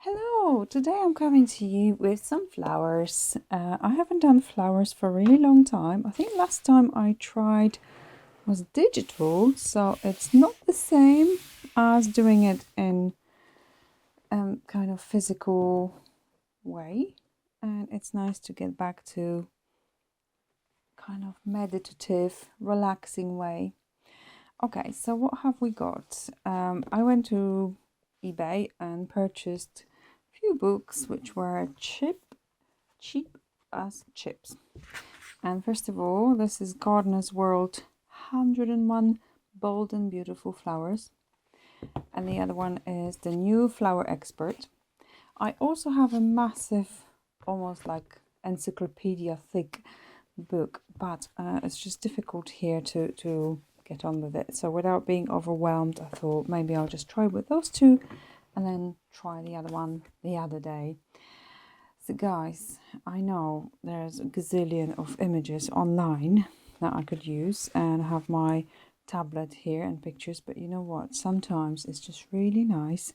Hello, today I'm coming to you with some flowers. I haven't done flowers for a really long time. I think last time I tried was digital, so it's not the same as doing it in kind of physical way. And it's nice to get back to kind of meditative, relaxing way. Okay, so what have we got? I went to eBay and purchased a few books which were cheap as chips. And first of all, this is Gardener's World 101 Bold and Beautiful Flowers. And the other one is The New Flower Expert. I also have a massive, almost like encyclopedia thick book, but it's just difficult here to get on with it. So without being overwhelmed, I thought maybe I'll just try with those two and then try the other one the other day. So guys, I know there's a gazillion of images online that I could use, and I have my tablet here and pictures, but you know what, sometimes it's just really nice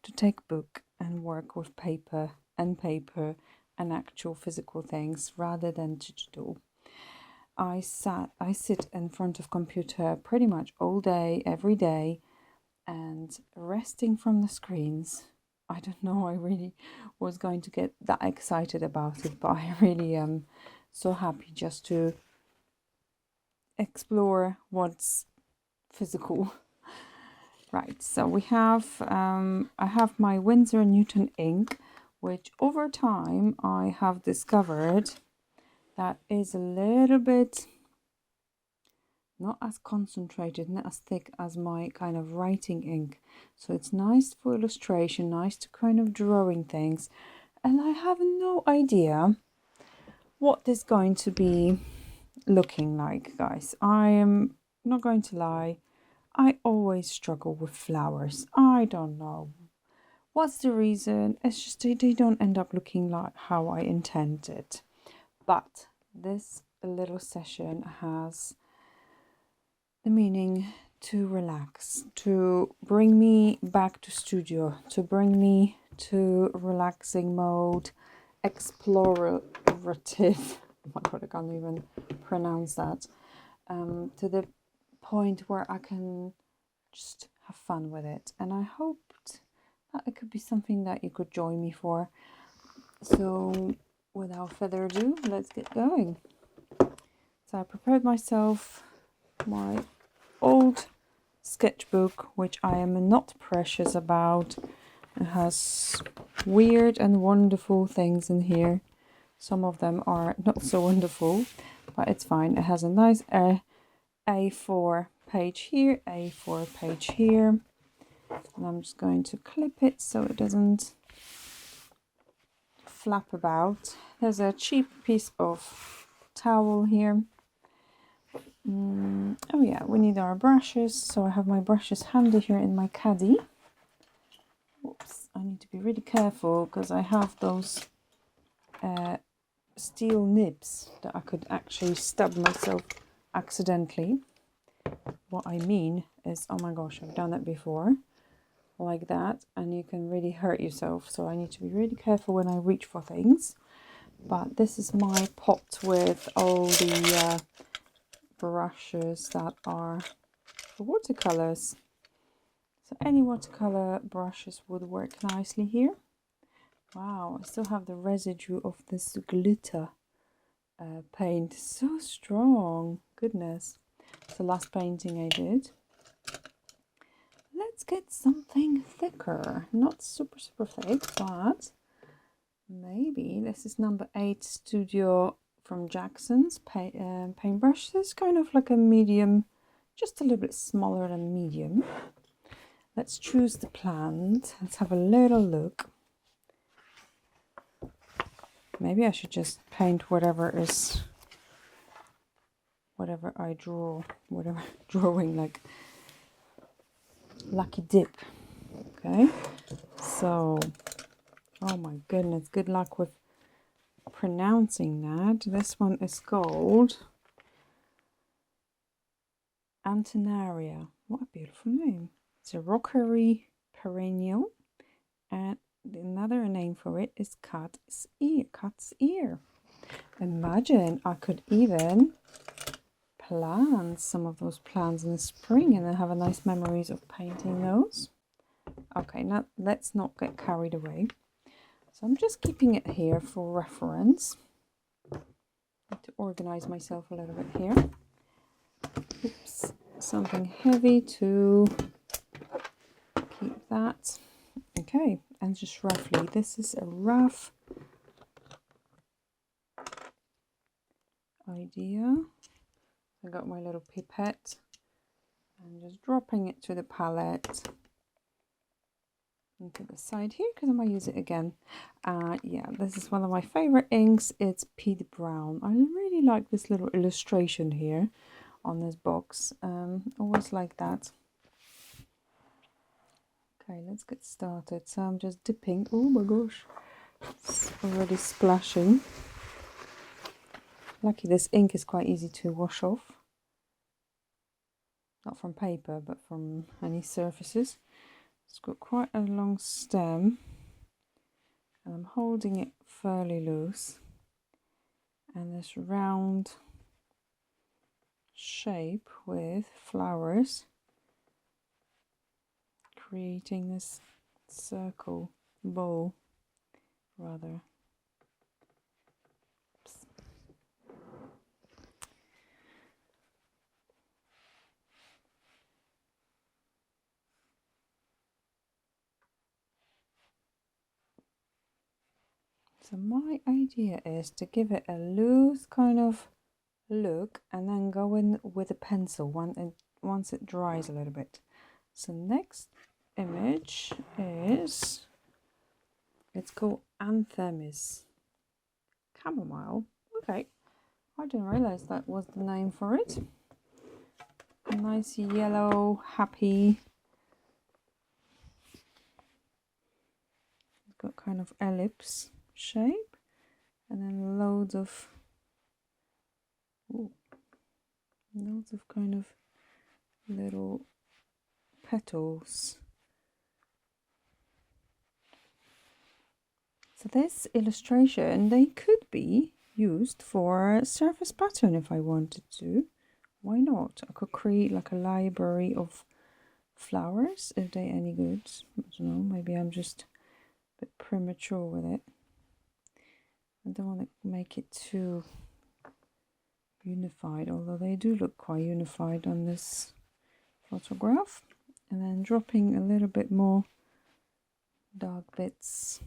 to take book and work with paper and actual physical things rather than digital. I sit in front of computer pretty much all day, every day, and resting from the screens. I don't know, I really was going to get that excited about it, but I really am so happy just to explore what's physical. Right, so we have, I have my Winsor and Newton ink, which over time I have discovered that is a little bit not as concentrated, not as thick as my kind of writing ink. So it's nice for illustration, nice to kind of drawing things. And I have no idea what this is going to be looking like, guys. I am not going to lie. I always struggle with flowers. I don't know. What's the reason? It's just they don't end up looking like how I intended. But this little session has the meaning to relax, to bring me back to studio, to bring me to relaxing mode, explorative. Oh my god, I can't even pronounce that. To the point where I can just have fun with it. And I hoped that it could be something that you could join me for. So without further ado, let's get going. So I prepared myself my old sketchbook, which I am not precious about. It has weird and wonderful things in here. Some of them are not so wonderful, but it's fine. It has a nice A4 page here, A4 page here. And I'm just going to clip it so it doesn't flap about. There's a cheap piece of towel here. Oh yeah, we need our brushes, so I have my brushes handy here in my caddy. Oops, I need to be really careful because I have those steel nibs that I could actually stab myself accidentally. What I mean is, oh my gosh, I've done that before, like that, and you can really hurt yourself, so I need to be really careful when I reach for things. But this is my pot with all the brushes that are for watercolors. So any watercolor brushes would work nicely here. Wow, I still have the residue of this glitter paint. So strong, goodness. It's the last painting I did. Let's get something thicker. Not super thick, but maybe this is number 8 Studio from Jackson's paintbrush. This is kind of like a medium, just a little bit smaller than medium. Let's choose the plant. Let's have a little look. Maybe I should just paint whatever I draw, whatever drawing, like Lucky Dip. Okay, so, oh my goodness, good luck with pronouncing that. This one is called Antenaria. What a beautiful name. It's a rockery perennial, and another name for it is cat's ear. Imagine I could even plant some of those plants in the spring and then have a nice memories of painting those. Okay, now let's not get carried away. So I'm just keeping it here for reference. To organize myself a little bit here. Oops, something heavy to keep that. Okay, and just roughly, this is a rough idea. I got my little pipette and just dropping it to the palette into the side here because I might use it again. Yeah, this is one of my favorite inks. It's Peat Brown. I really like this little illustration here on this box. Always like that. Okay, let's get started. So I'm just dipping. Oh my gosh, it's already splashing. Lucky this ink is quite easy to wash off. Not from paper, but from any surfaces. It's got quite a long stem and I'm holding it fairly loose. And this round shape with flowers, creating this circle bowl rather. Oops. So my idea is to give it a loose kind of look and then go in with a pencil once it dries a little bit. So next image is, it's called Anthemis Chamomile. Okay, I didn't realize that was the name for it. A nice yellow, happy. It's got kind of ellipse shape and then loads of kind of little petals. So this illustration, they could be used for a surface pattern if I wanted to. Why not? I could create like a library of flowers if they're any good. I don't know, maybe I'm just a bit premature with it. I don't want to make it too unified, although they do look quite unified on this photograph. And then dropping a little bit more dark bits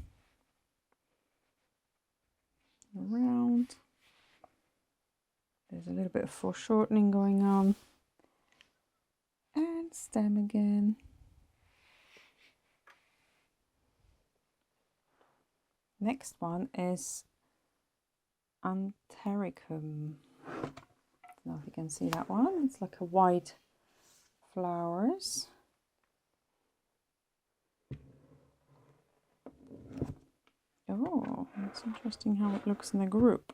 around. There's a little bit of foreshortening going on. And stem again. Next one is Antericum. I don't know if you can see that one. It's like a white flowers. Oh, it's interesting how it looks in the group.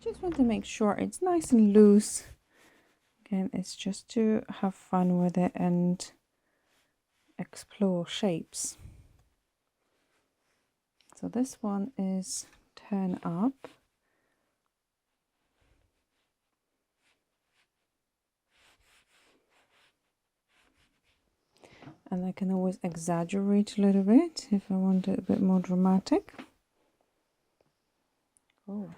Just want to make sure it's nice and loose. Again, it's just to have fun with it and explore shapes. So this one is turn up. And I can always exaggerate a little bit if I want it a bit more dramatic. Oh.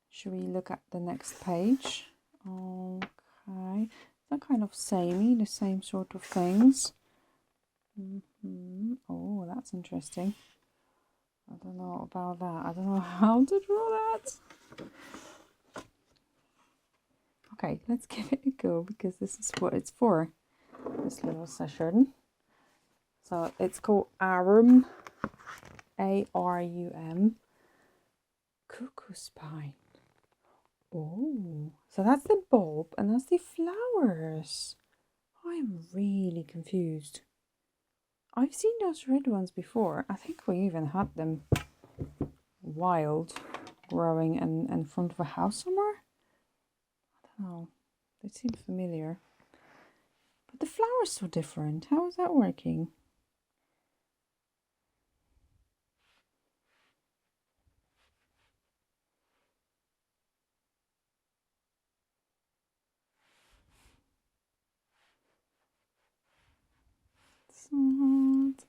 Should we look at the next page? Okay. They're kind of samey, the same sort of things. Oh, that's interesting. I don't know about that. I don't know how to draw that. Okay, let's give it a go because this is what it's for, this little session. So it's called Arum, A-R-U-M, Cuckoo Spine. Oh, so that's the bulb and that's the flowers. I am really confused. I've seen those red ones before. I think we even had them wild growing in front of a house somewhere. I don't know. They seem familiar. But the flowers so different. How is that working? So hard.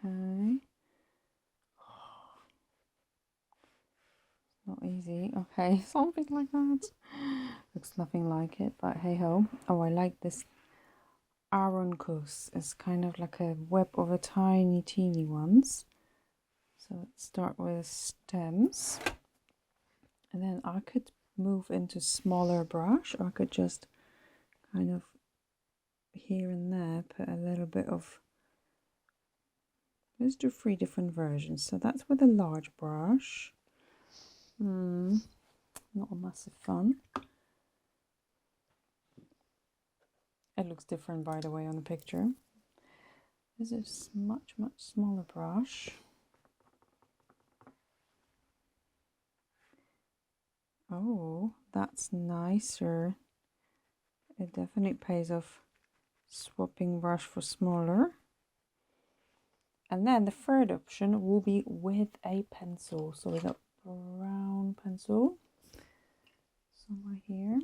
Okay. Not easy. Okay, something like that. Looks nothing like it, but hey ho. Oh, I like this aruncus. It's kind of like a web of a tiny, teeny ones. So let's start with stems. And then I could move into smaller brush, or I could just kind of here and there put a little bit of. Let's do 3 different versions. So that's with a large brush. Not a massive fun. It looks different, by the way, on the picture. This is much smaller brush. Oh, that's nicer. It definitely pays off swapping brush for smaller. And then the third option will be with a pencil. So we got brown pencil somewhere here.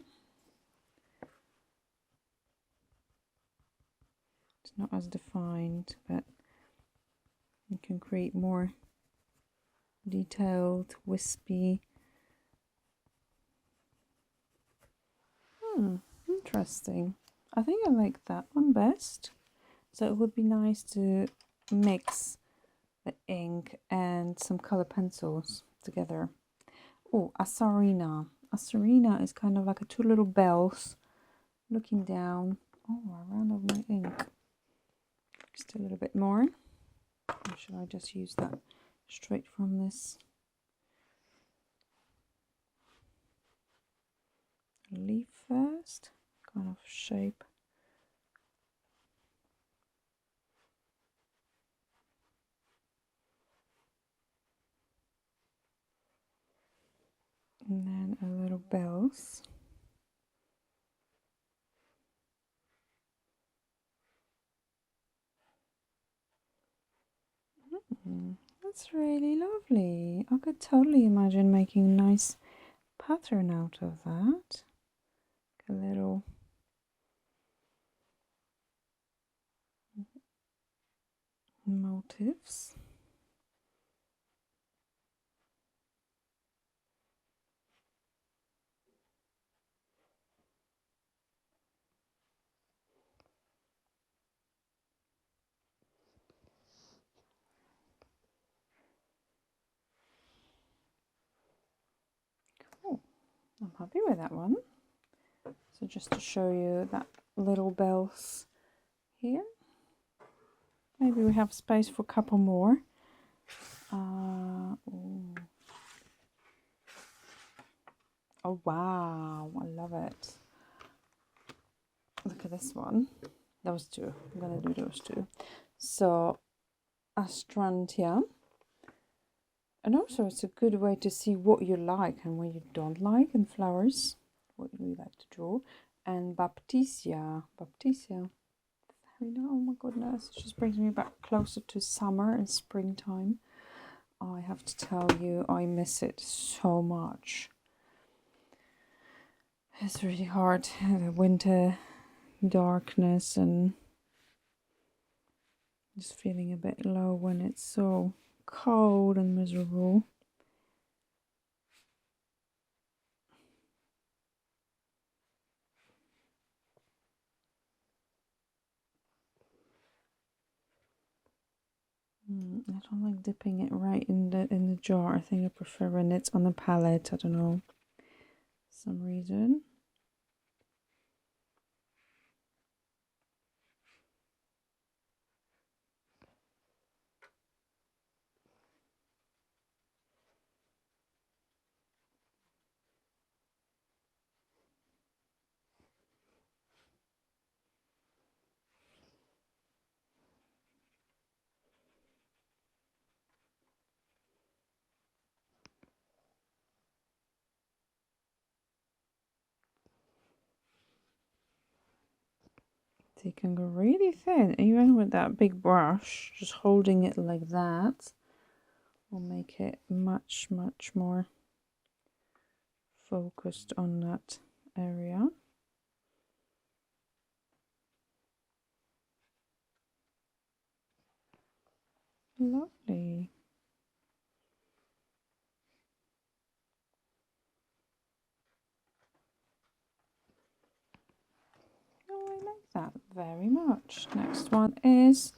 It's not as defined, but you can create more detailed, wispy. Interesting. I think I like that one best. So it would be nice to mix the ink and some color pencils together. Oh, a Sarina. A Sarina is kind of like 2 little bells looking down. Oh, I ran over my ink. Just a little bit more. Or should I just use that straight from this leaf first? Kind of shape. And then a little bells. That's really lovely. I could totally imagine making a nice pattern out of that. A little motifs. Cool. I'm happy with that one. So just to show you that little bells here. Maybe we have space for a couple more. Oh wow, I love it. Look at this one. Those 2. I'm gonna do those 2. So Astrantia. And also it's a good way to see what you like and what you don't like in flowers. What you like to draw. And Baptisia. Baptisia. Oh my goodness, it just brings me back closer to summer and springtime. I have to tell you, I miss it so much. It's really hard, the winter darkness and just feeling a bit low when it's so cold and miserable. I don't like dipping it right in the jar. I think I prefer when it's on the palette. I don't know, some reason. So you can go really thin, even with that big brush. Just holding it like that will make it much, much more focused on that area. Lovely. Oh, I like that very much. Next one is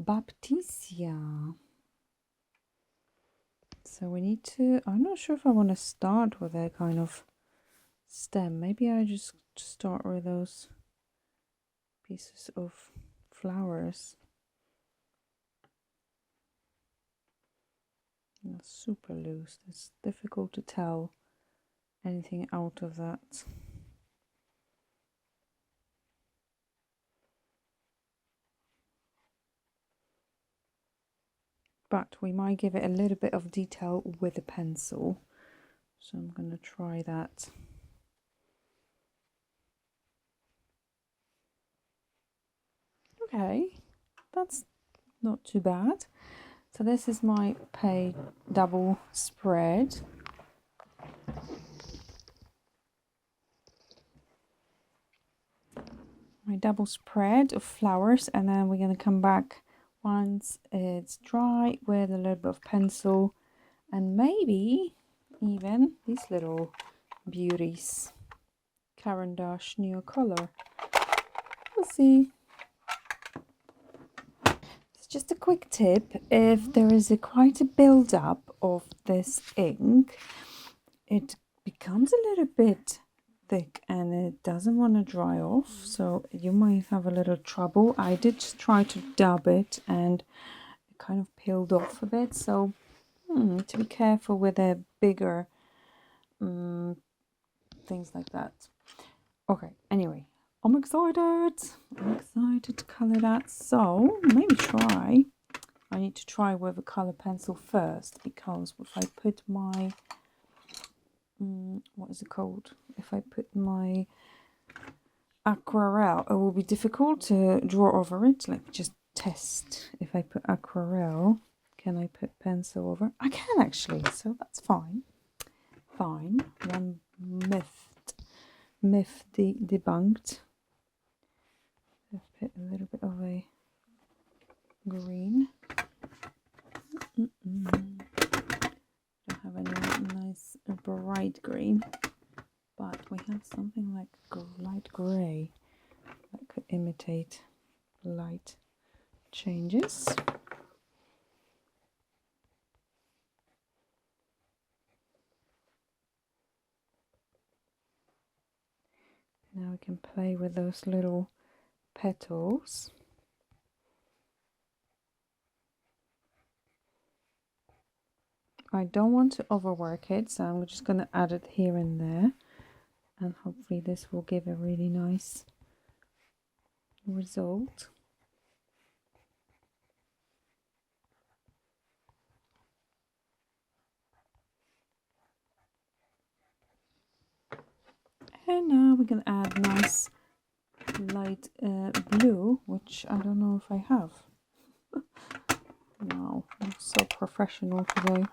Baptisia. So we need to, I'm not sure if I want to start with a kind of stem. Maybe I just start with those pieces of flowers. That's super loose. It's difficult to tell anything out of that. But we might give it a little bit of detail with a pencil. So I'm going to try that. Okay, that's not too bad. So this is my page double spread. My double spread of flowers, and then we're going to come back once it's dry with a little bit of pencil and maybe even these little beauties. Caran d'Ache Neocolor. We'll see. It's just a quick tip. If there is quite a build-up of this ink, it becomes a little bit thick and it doesn't want to dry off, so you might have a little trouble. I did try to dab it and it kind of peeled off a bit, so to be careful with a bigger things like that. Okay, anyway, I'm excited to color that. So maybe I need to try with a color pencil first, because if I put my what is it called? If I put my aquarelle, it will be difficult to draw over it. Let me just test. If I put aquarelle, can I put pencil over? I can actually, so that's fine. Fine. One myth debunked. I've put a little bit of a green. Don't have any nice bright green, but we have something like light grey that could imitate light changes. Now we can play with those little petals. I don't want to overwork it, so I'm just going to add it here and there, and hopefully this will give a really nice result. And now we're going to add nice light blue, which I don't know if I have. Wow, I'm so professional today.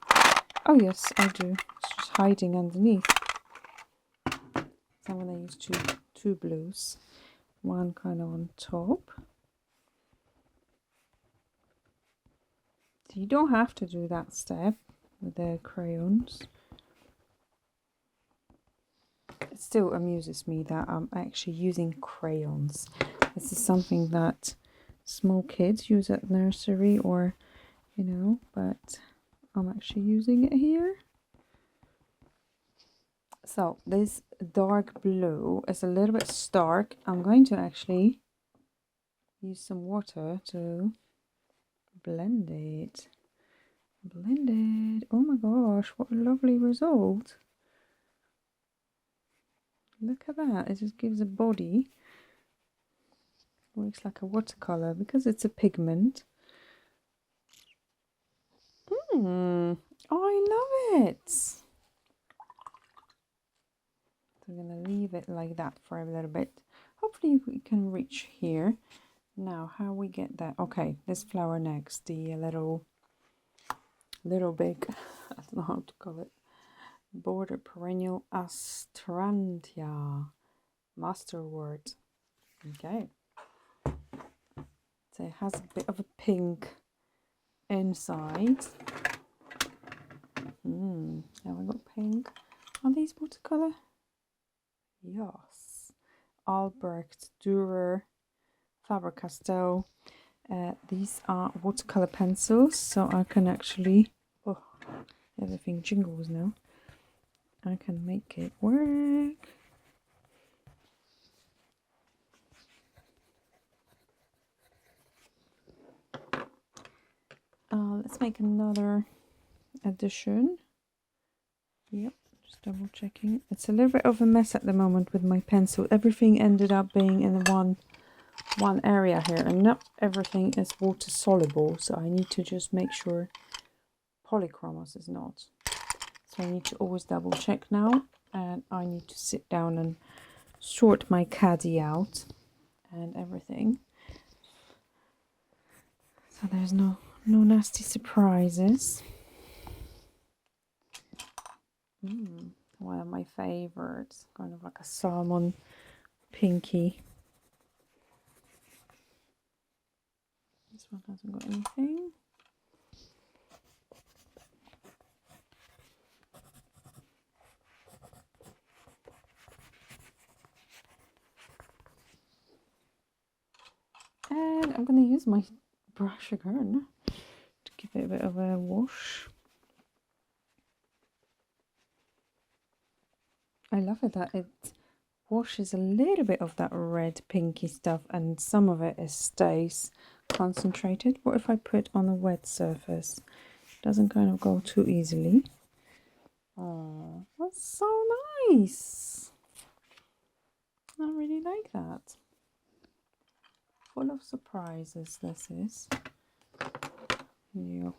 Oh yes, I do. It's just hiding underneath. So I'm going to use two blues, one kind of on top. So you don't have to do that step with the crayons. It still amuses me that I'm actually using crayons. This is something that small kids use at nursery or you know, but I'm actually using it here. So this dark blue is a little bit stark. I'm going to actually use some water to blend it. Blend it. Oh my gosh, what a lovely result. Look at that. It just gives a body. Works like a watercolor because it's a pigment. I love it. So I'm going to leave it like that for a little bit. Hopefully we can reach here. Now, how we get that? Okay, this flower next, the little big, I don't know how to call it, border perennial astrantia, masterwort. Okay, so it has a bit of a pink inside. Have I got pink? Are these watercolor? Yes. Albrecht Dürer Faber-Castell. These are watercolor pencils, so I can actually, oh, everything jingles now. I can make it work. Let's make another addition. Yep, just double checking. It's a little bit of a mess at the moment with my pencil. Everything ended up being in one area here, and not everything is water soluble, so I need to just make sure polychromos is not. So I need to always double check now, and I need to sit down and sort my caddy out and everything, so there's no nasty surprises. One of my favorites, kind of like a salmon pinky. This one hasn't got anything. And I'm going to use my brush again to give it a bit of a wash. I love it that it washes a little bit of that red pinky stuff, and some of it stays concentrated. What if I put on a wet surface? It doesn't kind of go too easily. Oh, that's so nice. I really like that. Full of surprises, this is. Yeah.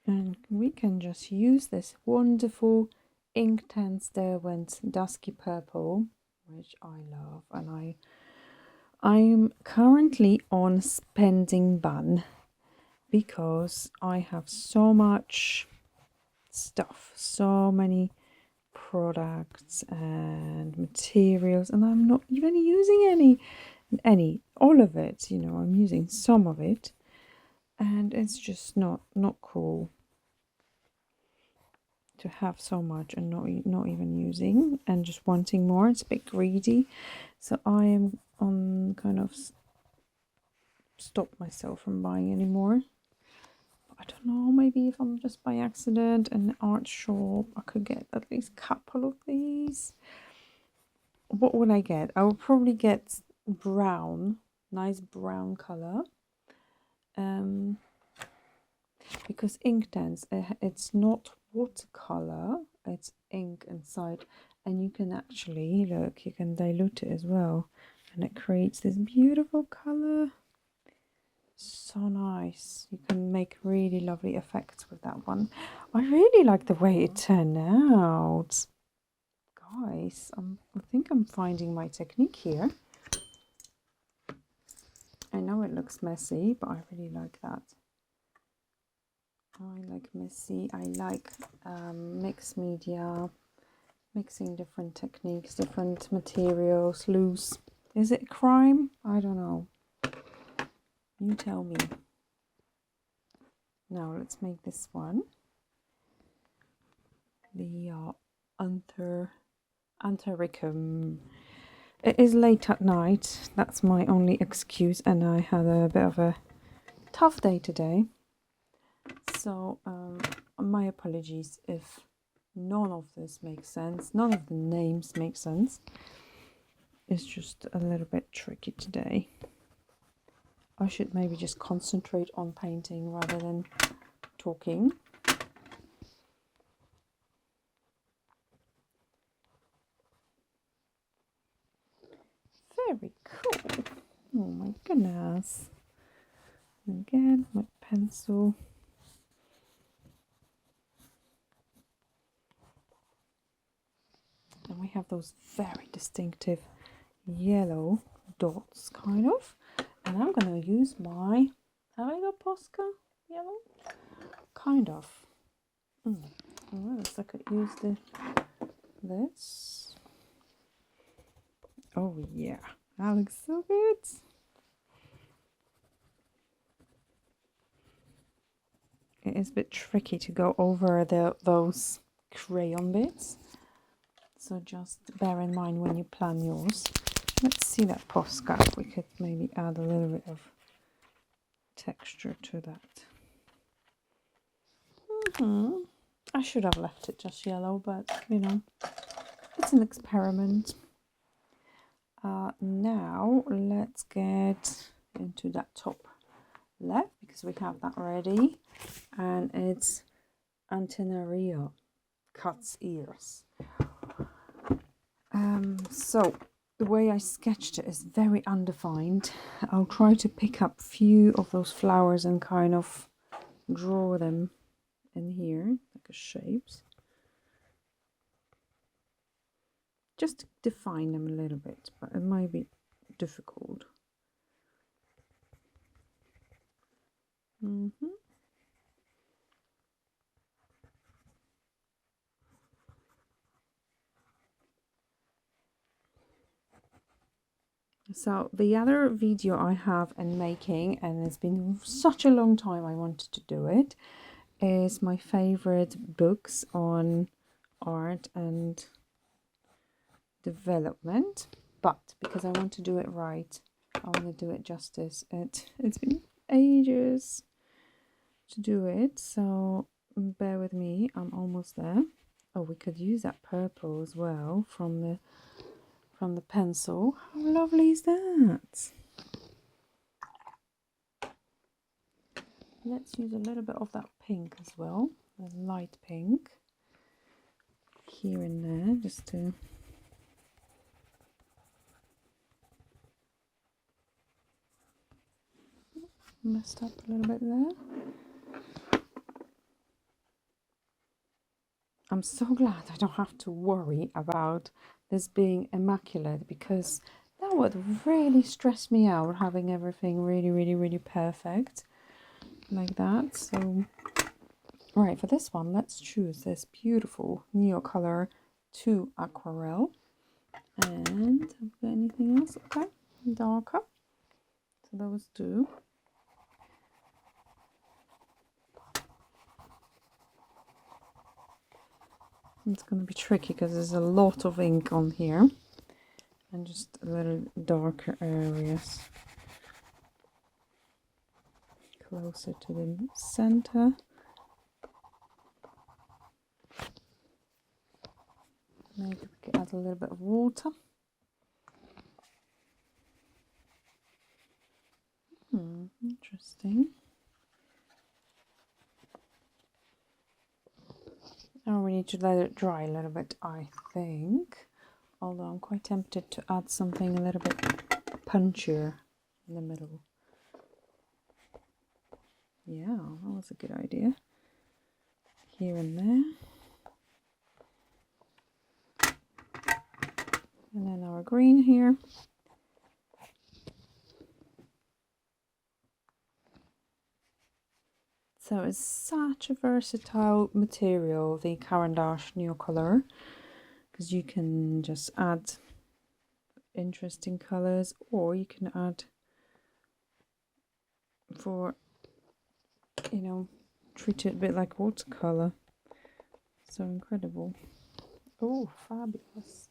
And we can just use this wonderful Inktense Derwent Dusky Purple, which I love, and I'm currently on spending ban because I have so much stuff, so many products and materials, and I'm not even using all of it, you know. I'm using some of it, and it's just not cool to have so much and not even using and just wanting more. It's a bit greedy, so I am on kind of stop myself from buying anymore. I don't know, maybe if I'm just by accident in the art shop, I could get at least a couple of these. What would I get? I would probably get brown, nice brown color, because Inktense, it's not watercolor, it's ink inside, and you can actually look, you can dilute it as well, and it creates this beautiful color. So nice. You can make really lovely effects with that one. I really like the way it turned out, guys. I think I'm finding my technique here. I know it looks messy, but I really like that. I like messy. I like mixed media, mixing different techniques, different materials, loose. Is it crime? I don't know. You tell me. Now let's make this one. the Anthericum. It is late at night, that's my only excuse, and I had a bit of a tough day today. So my apologies if none of this makes sense, none of the names make sense. It's just a little bit tricky today. I should maybe just concentrate on painting rather than talking. Very cool. Oh my goodness. Again, my pencil. And we have those very distinctive yellow dots, kind of. And I'm going to use my, have I got Posca yellow? Kind of. Well, I could use this. Oh yeah, that looks so good. It is a bit tricky to go over those crayon bits, so just bear in mind when you plan yours. Let's see that Posca. We could maybe add a little bit of texture to that. I should have left it just yellow, but you know, it's an experiment. Now let's get into that top left, because we have that ready, and it's Antenaria, cat's ears. So the way I sketched it is very undefined. I'll try to pick up few of those flowers and kind of draw them in here like a shapes, just to define them a little bit, but it might be difficult. So the other video I have in making, and it's been such a long time I wanted to do it, is my favorite books on art and development. But because I want to do it right, I want to do it justice. It's been ages to do it, so bear with me, I'm almost there. Oh, we could use that purple as well from the pencil. How lovely is that? Let's use a little bit of that pink as well, the light pink here and there, just to messed up a little bit there. I'm so glad I don't have to worry about this being immaculate, because that would really stress me out, having everything really perfect like that. So right, for this one, let's choose this beautiful Neocolor 2 Aquarelle. And have we got anything else? Okay, darker. So those two. It's going to be tricky because there's a lot of ink on here, and just a little darker areas closer to the center. Maybe we could add a little bit of water. Interesting. Now we need to let it dry a little bit, I think. Although I'm quite tempted to add something a little bit punchier in the middle. Yeah, that was a good idea. Here and there. And then our green here. So it's such a versatile material, the Caran d'Ache Neocolor, because you can just add interesting colors, or you can add for, you know, treat it a bit like watercolor. So incredible. Oh, fabulous.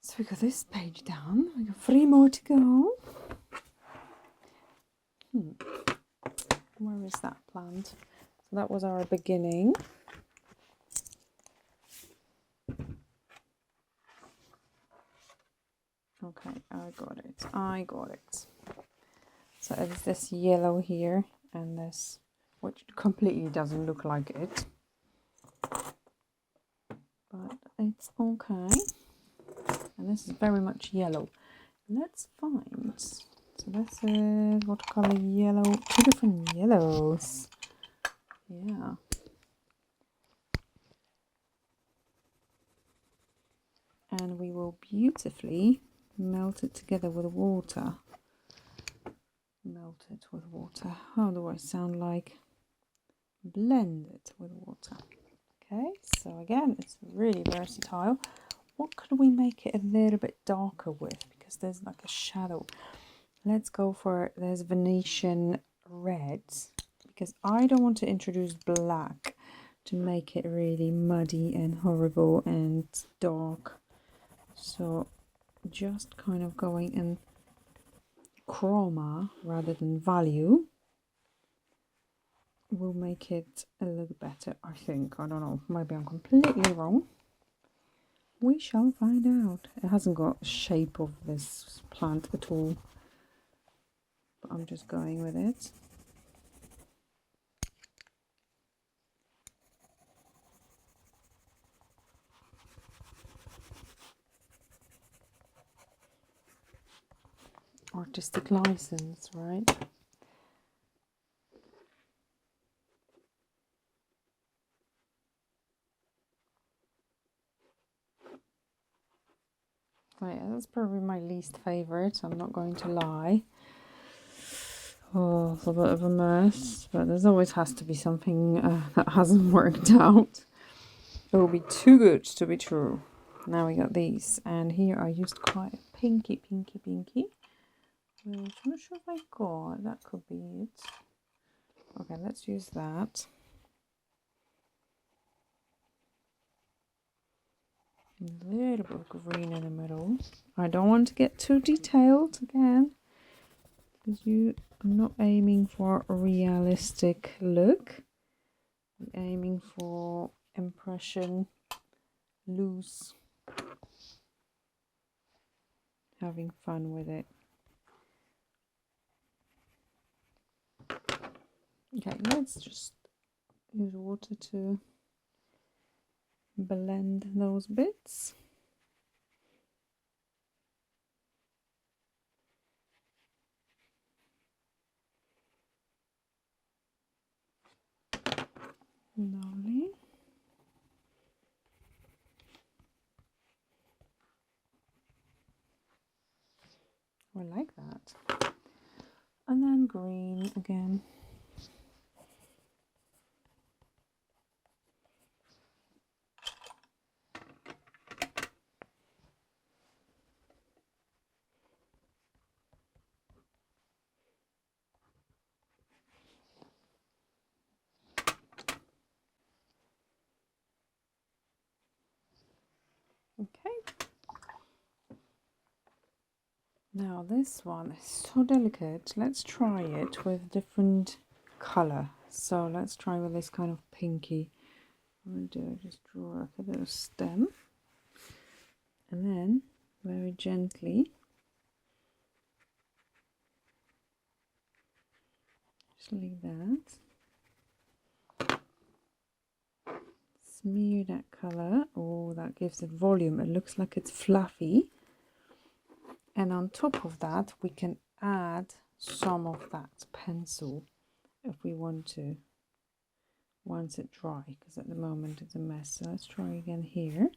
So we got this page done. We got 3 more to go. Where is that plant? So that was our beginning. Okay, I got it. So it's this yellow here and this, which completely doesn't look like it. But it's okay. And this is very much yellow. Let's find, so this is watercolor yellow, 2 different yellows. Yeah. And we will beautifully melt it together with water. Melt it with water. How do I sound like? Blend it with water. Okay, so again, it's really versatile. What could we make it a little bit darker with? Because there's like a shadow. Let's go for this Venetian red, because I don't want to introduce black to make it really muddy and horrible and dark. So just kind of going in chroma rather than value will make it a little better, I think. I don't know, maybe I'm completely wrong. We shall find out. It hasn't got a shape of this plant at all, but I'm just going with it. Artistic license, right? Right, that's probably my least favourite, I'm not going to lie. Oh, it's a bit of a mess, but there's always has to be something that hasn't worked out. It will be too good to be true. Now we got these, and here I used quite a pinky, which I'm not sure if I got. That could be it. Okay, let's use that. A little bit of green in the middle. I don't want to get too detailed again, because I'm not aiming for a realistic look. I'm aiming for impression, loose, having fun with it. Okay, let's just use water to blend those bits. Lovely. I like that. And then green again. Okay. Now this one is so delicate. Let's try it with different color. So let's try with this kind of pinky. What I'm gonna do, just draw like a little stem, and then very gently just like that. Smear that color. Oh, that gives it volume. It looks like it's fluffy. And on top of that, we can add some of that pencil if we want to, once it dry, because at the moment it's a mess. So let's try again here.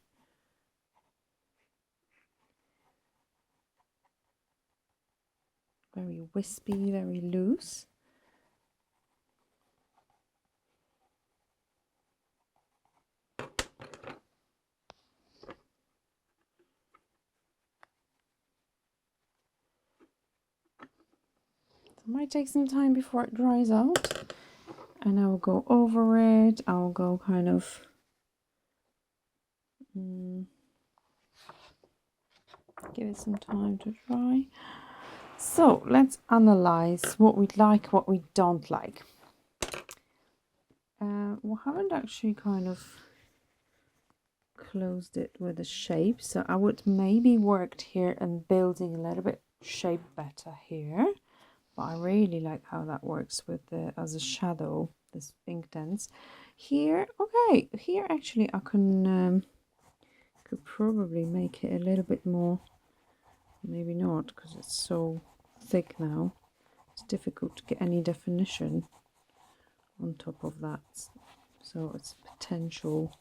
Very wispy, very loose. It might take some time before it dries out, and I will go over it. I'll go kind of give it some time to dry. So let's analyze what we like, what we don't like. We haven't actually kind of closed it with a shape, so I would maybe worked here and building a little bit shape better here, but I really like how that works with the as a shadow, this ink dents here. Okay, here actually I can could probably make it a little bit more, maybe not, because it's so thick now. It's difficult to get any definition on top of that, so it's potential,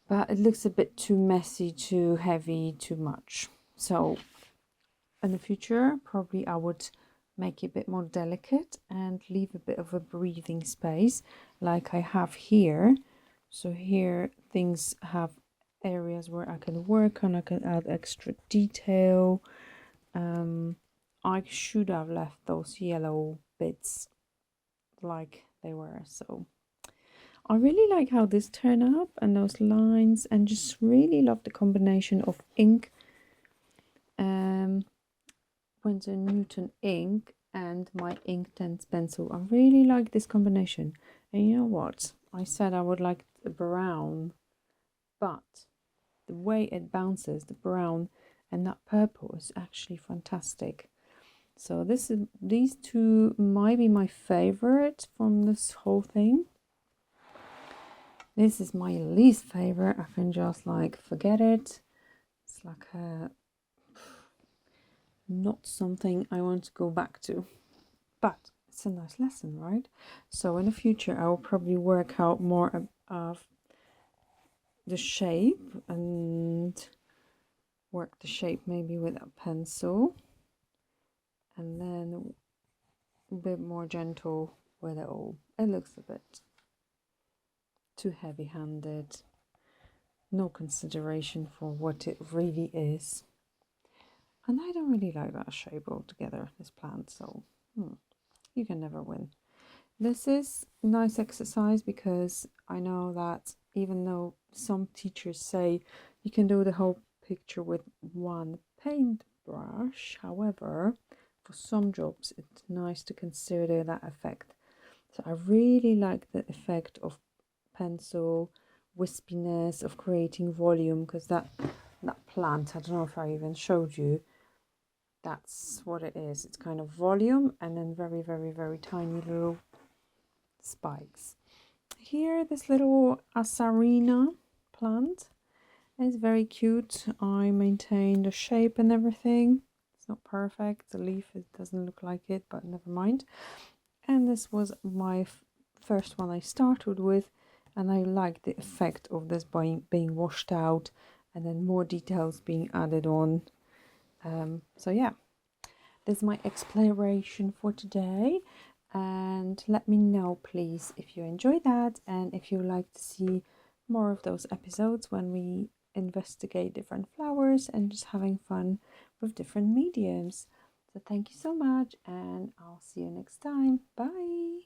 but it looks a bit too messy, too heavy, too much. So in the future probably I would make it a bit more delicate and leave a bit of a breathing space like I have here. So here things have areas where I can work on, I can add extra detail. I should have left those yellow bits like they were. So I really like how this turned up and those lines, and just really love the combination of ink, Winsor and Newton Ink, and my ink dents pencil. I really like this combination. And you know what? I said I would like a brown, but the way it bounces, the brown and that purple, is actually fantastic. So these two might be my favorite from this whole thing. This is my least favorite. I can just like forget it. It's like not something I want to go back to, but it's a nice lesson, right? So in the future I will probably work out more of the shape and work the shape maybe with a pencil, and then a bit more gentle with it all. It looks a bit too heavy-handed, no consideration for what it really is, and I don't really like that shape altogether, this plant. So you can never win. This is a nice exercise because I know that even though some teachers say you can do the whole picture with one paintbrush, however, for some jobs it's nice to consider that effect. So I really like the effect of pencil, wispiness, of creating volume, because that plant, I don't know if I even showed you, that's what it is. It's kind of volume and then very, very, very tiny little spikes. Here, this little Asarina plant is very cute. I maintain the shape and everything. It's not perfect. The leaf, it doesn't look like it, but never mind. And this was my first one I started with, and I like the effect of this being washed out and then more details being added on. So yeah, this is my exploration for today, and let me know please if you enjoyed that, and if you like to see more of those episodes when we investigate different flowers and just having fun with different mediums. So thank you so much, and I'll see you next time. Bye.